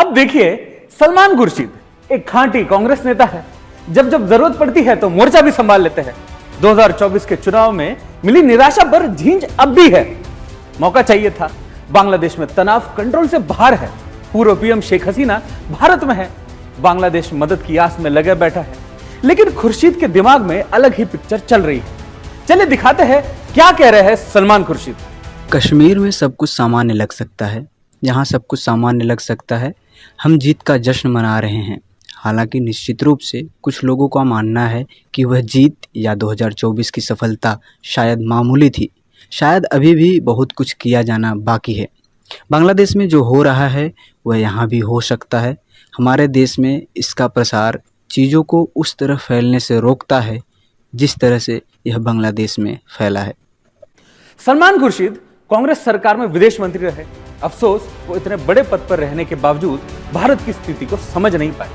अब देखिए, सलमान खुर्शीद एक खांटी कांग्रेस नेता है। जब जब जरूरत पड़ती है तो मोर्चा भी संभाल लेते हैं। 2024 के चुनाव में मिली निराशा पर झींझ अब भी है। मौका चाहिए था। बांग्लादेश में तनाव कंट्रोल से बाहर है। पूर्व पीएम शेख हसीना भारत में है। बांग्लादेश मदद की आस में लगे बैठा है। लेकिन खुर्शीद के दिमाग में अलग ही पिक्चर चल रही है। चलिए दिखाते हैं क्या कह रहे हैं सलमान खुर्शीद। कश्मीर में सब कुछ सामान्य लग सकता है। यहाँ सब कुछ सामान्य लग सकता है। हम जीत का जश्न मना रहे हैं। हालांकि निश्चित रूप से कुछ लोगों का मानना है कि वह जीत या 2024 की सफलता शायद मामूली थी। शायद अभी भी बहुत कुछ किया जाना बाकी है। बांग्लादेश में जो हो रहा है वह यहाँ भी हो सकता है। हमारे देश में इसका प्रसार चीज़ों को उस तरह फैलने से रोकता है जिस तरह से यह बांग्लादेश में फैला है। सलमान खुर्शीद कांग्रेस सरकार में विदेश मंत्री रहे। अफसोस वो इतने बड़े पद पर रहने के बावजूद भारत की स्थिति को समझ नहीं पाए।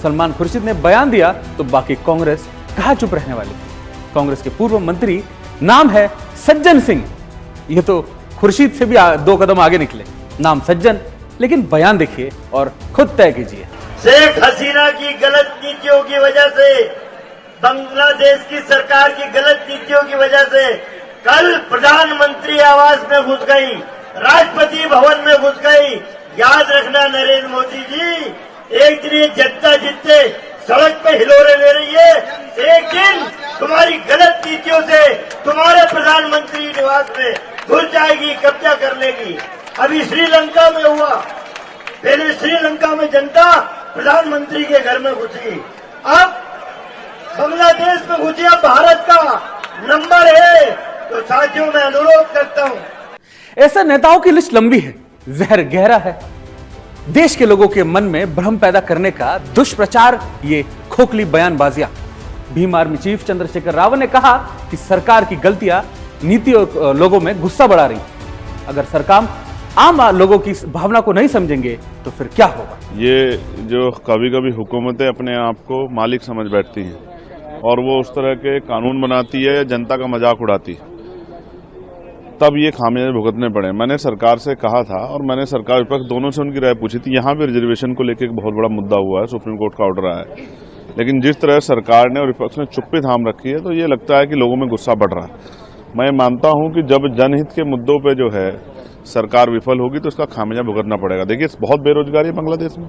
सलमान खुर्शीद ने बयान दिया तो बाकी कांग्रेस कहाँ चुप रहने वाली थी। कांग्रेस के पूर्व मंत्री नाम है सज्जन सिंह। ये तो खुर्शीद से भी 2 कदम आगे निकले। नाम सज्जन, लेकिन बयान देखिए और खुद तय कीजिए। शेख हसीना की गलत नीतियों की वजह से, बांग्लादेश की सरकार की गलत नीतियों की वजह से कल प्रधानमंत्री आवास में घुस गई, राष्ट्रपति भवन में घुस गई। याद रखना नरेंद्र मोदी जी, एक दिन ये जनता जितने सड़क पे हिलोरे ले रही है, एक दिन तुम्हारी गलत नीतियों से तुम्हारे प्रधानमंत्री निवास में घुस जाएगी, कब्जा कर लेगी। अभी श्रीलंका में हुआ। पहले श्रीलंका में जनता प्रधानमंत्री के घर में घुसी, अब बांग्लादेश में घुसी। अब भारत का नंबर है। तो साथियों मैं अनुरोध करता हूं, ऐसे नेताओं की लिस्ट लंबी है, जहर गहरा है। देश के लोगों के मन में भ्रम पैदा करने का दुष्प्रचार, ये खोखली बयानबाजियां। भीम आर्मी चीफ चंद्रशेखर राव ने कहा कि सरकार की गलतियां नीति और लोगों में गुस्सा बढ़ा रही। अगर सरकार आम लोगों की भावना को नहीं समझेंगे तो फिर क्या होगा। ये जो कभी कभी हुकूमतें अपने आप को मालिक समझ बैठती हैं और वो उस तरह के कानून बनाती है या जनता का मजाक उड़ाती है, तब ये खामियाजे भुगतने पड़े। मैंने सरकार से कहा था और मैंने सरकार विपक्ष दोनों से उनकी राय पूछी थी। यहाँ भी रिजर्वेशन को लेकर एक बहुत बड़ा मुद्दा हुआ है, सुप्रीम कोर्ट का ऑर्डर आया है। लेकिन जिस तरह सरकार ने और विपक्ष ने चुप्पी थाम रखी है, तो ये लगता है कि लोगों में गुस्सा बढ़ रहा है। मैं मानता हूँ कि जब जनहित के मुद्दों पर जो है सरकार विफल होगी तो इसका खामियाजा भुगतना पड़ेगा। देखिए, बहुत बेरोजगारी है बांग्लादेश में,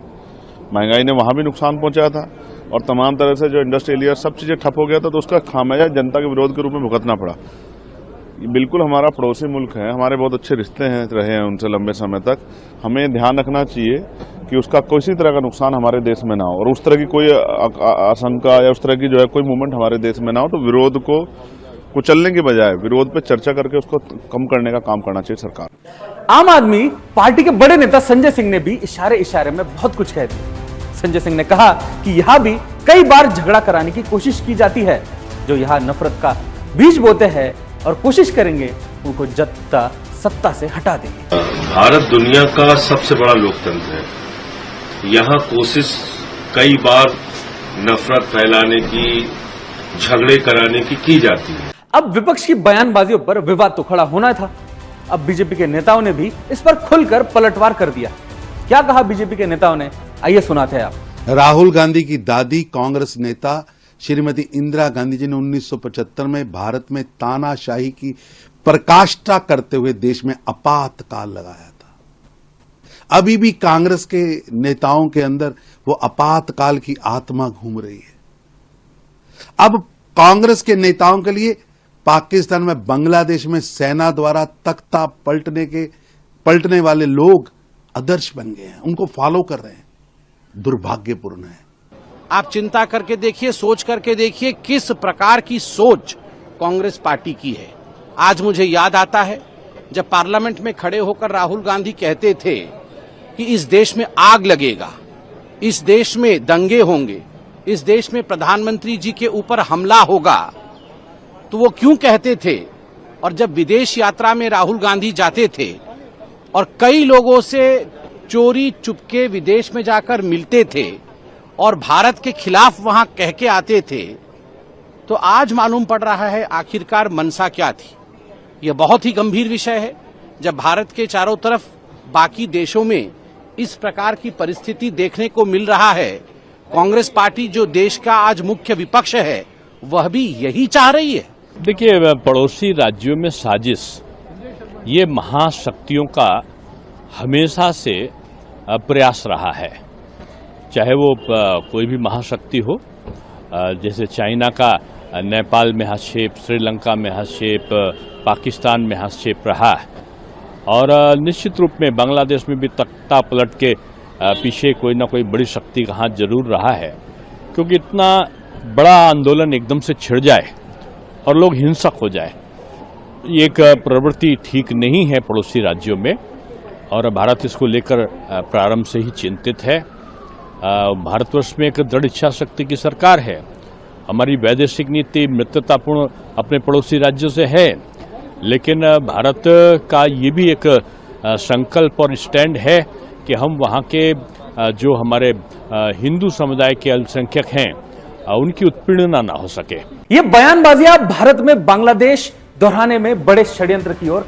महंगाई ने वहाँ भी नुकसान पहुँचाया था और तमाम तरह से जो इंडस्ट्रियल एरिया सब चीज़ें ठप हो गया था, तो उसका खामियाजा जनता के विरोध के रूप में भुगतना पड़ा। बिल्कुल हमारा पड़ोसी मुल्क है, हमारे बहुत अच्छे रिश्ते रहे हैं उनसे लंबे समय तक। हमें ध्यान रखना चाहिए कि उसका किसी तरह का नुकसान हमारे देश में ना हो और उस तरह की कोई आशंका या उस तरह की जो है कोई मूवमेंट हमारे देश में ना हो। तो विरोध को कुचलने की बजाय विरोध पे चर्चा करके उसको कम करने का काम करना चाहिए सरकार। आम आदमी पार्टी के बड़े नेता संजय सिंह ने भी इशारे इशारे में बहुत कुछ कह दिया। संजय सिंह ने कहा कि यहां भी कई बार झगड़ा कराने की कोशिश की जाती है। जो यहां नफरत का बीज बोते हैं और कोशिश करेंगे उनको जत्ता सत्ता से हटा देंगे। भारत दुनिया का सबसे बड़ा लोकतंत्र है। यहाँ कोशिश कई बार नफरत फैलाने की, झगड़े कराने की जाती है। अब विपक्ष की बयानबाजियों पर विवाद तो खड़ा होना था। अब बीजेपी के नेताओं ने भी इस पर खुलकर पलटवार कर दिया। क्या कहा बीजेपी के नेताओं ने, आइए सुनाते हैं आप। राहुल गांधी की दादी कांग्रेस नेता श्रीमती इंदिरा गांधी जी ने 1975 में भारत में तानाशाही की पराकाष्ठा करते हुए देश में आपातकाल लगाया था। अभी भी कांग्रेस के नेताओं के अंदर वो आपातकाल की आत्मा घूम रही है। अब कांग्रेस के नेताओं के लिए पाकिस्तान में, बांग्लादेश में सेना द्वारा तख्ता पलटने वाले लोग आदर्श बन गए हैं, उनको फॉलो कर रहे हैं। दुर्भाग्यपूर्ण है। आप चिंता करके देखिए, सोच करके देखिए किस प्रकार की सोच कांग्रेस पार्टी की है। आज मुझे याद आता है जब पार्लियामेंट में खड़े होकर राहुल गांधी कहते थे कि इस देश में आग लगेगा, इस देश में दंगे होंगे, इस देश में प्रधानमंत्री जी के ऊपर हमला होगा। तो वो क्यों कहते थे? और जब विदेश यात्रा में राहुल गांधी जाते थे और कई लोगों से चोरी चुपके विदेश में जाकर मिलते थे और भारत के खिलाफ वहां कह के आते थे, तो आज मालूम पड़ रहा है आखिरकार मंशा क्या थी। यह बहुत ही गंभीर विषय है। जब भारत के चारों तरफ बाकी देशों में इस प्रकार की परिस्थिति देखने को मिल रहा है, कांग्रेस पार्टी जो देश का आज मुख्य विपक्ष है वह भी यही चाह रही है। देखिए, पड़ोसी राज्यों में साजिश ये महाशक्तियों का हमेशा से प्रयास रहा है, चाहे वो कोई भी महाशक्ति हो, जैसे चाइना का नेपाल में हस्तक्षेप, श्रीलंका में हस्तक्षेप, पाकिस्तान में हस्तक्षेप रहा है, और निश्चित रूप में बांग्लादेश में भी तख्ता पलट के पीछे कोई ना कोई बड़ी शक्ति का हाथ जरूर रहा है, क्योंकि इतना बड़ा आंदोलन एकदम से छिड़ जाए और लोग हिंसक हो जाए, ये एक प्रवृत्ति ठीक नहीं है पड़ोसी राज्यों में, और भारत इसको लेकर प्रारंभ से ही चिंतित है। भारतवर्ष में एक दृढ़ इच्छा शक्ति की सरकार है, हमारी वैदेशिक नीति मित्रतापूर्ण अपने पड़ोसी राज्यों से है, लेकिन भारत का ये भी एक संकल्प और स्टैंड है कि हम वहाँ के जो हमारे हिंदू समुदाय के अल्पसंख्यक हैं उनकी उत्पीड़ना ना हो सके। ये बयानबाजियां भारत में बांग्लादेश दोहराने में बड़े षड्यंत्र की ओर